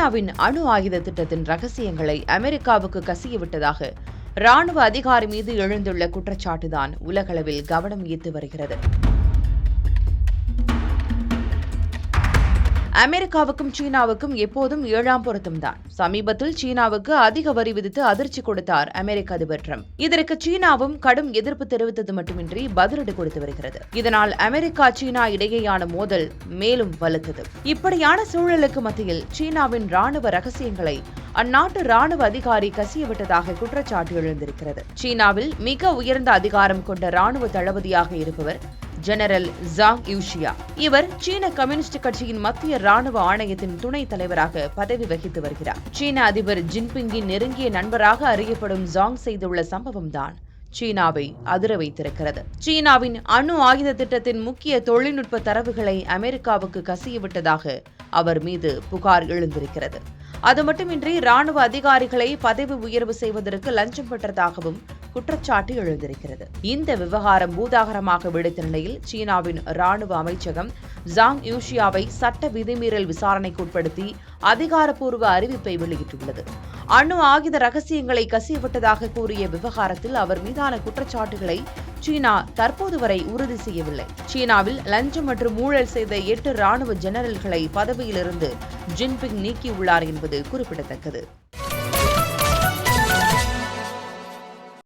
சீனாவின் அணு ஆயுத திட்டத்தின் ரகசியங்களை அமெரிக்காவுக்கு கசியவிட்டதாக ராணுவ அதிகாரி மீது எழுந்துள்ள குற்றச்சாட்டுதான் உலகளவில் கவனம் ஈர்த்து வருகிறது. அமெரிக்காவுக்கும் சீனாவுக்கும் எப்போதும் 7ஆம் பொருத்தம்தான். சமீபத்தில் சீனாவுக்கு அதிக வரி விதித்து அதிர்ச்சி கொடுத்தார் அமெரிக்க அதிபர் டிரம்ப். இதற்கு சீனாவும் கடும் எதிர்ப்பு தெரிவித்தது மட்டுமின்றி பதிலடி கொடுத்து வருகிறது. இதனால் அமெரிக்கா சீனா இடையேயான மோதல் மேலும் வலுத்தது. இப்படியான சூழலுக்கு மத்தியில் சீனாவின் ராணுவ ரகசியங்களை அந்நாட்டு ராணுவ அதிகாரி கசியவிட்டதாக குற்றச்சாட்டு எழுந்திருக்கிறது. சீனாவில் மிக உயர்ந்த அதிகாரம் கொண்ட ராணுவ தளபதியாக இருப்பவர் ஜெனரல் ஜாங் யூஷியா. இவர் சீன கம்யூனிஸ்ட் கட்சியின் மத்திய ராணுவ ஆணையத்தின் துணைத் தலைவராக பதவி வகித்து வருகிறார். சீன அதிபர் ஜின்பிங்கின் நெருங்கிய நண்பராக அறியப்படும் ஜாங் செய்துள்ள சம்பவம்தான் சீனாவை அதிர வைத்திருக்கிறது. சீனாவின் அணு ஆயுத திட்டத்தின் முக்கிய தொழில்நுட்ப தரவுகளை அமெரிக்காவுக்கு கசியவிட்டதாக அவர் மீது புகார் எழுந்திருக்கிறது. அது மட்டுமின்றி ராணுவ அதிகாரிகளை பதவி உயர்வு செய்வதற்கு லஞ்சம் பெற்றதாகவும் குற்றச்சாட்டு எழுந்திருக்கிறது. இந்த விவகாரம் பூதாகரமாக வெடித்த நிலையில் சீனாவின் ராணுவ அமைச்சகம் ஜாங் யூஷியாவை சட்ட விதிமீறல் விசாரணைக்கு உட்படுத்தி அதிகாரப்பூர்வ அறிவிப்பை வெளியிட்டுள்ளது. அணு ஆயுத ரகசியங்களை கசியவிட்டதாக கூறிய விவகாரத்தில் அவர் மீதான குற்றச்சாட்டுகளை சீனா தற்போது வரை உறுதி செய்யவில்லை. சீனாவில் லஞ்சம் மற்றும் ஊழல் செய்த 8 ராணுவ ஜெனரல்களை பதவியிலிருந்து ஜின்பிங் நீக்கியுள்ளார் என்பது குறிப்பிடத்தக்கது.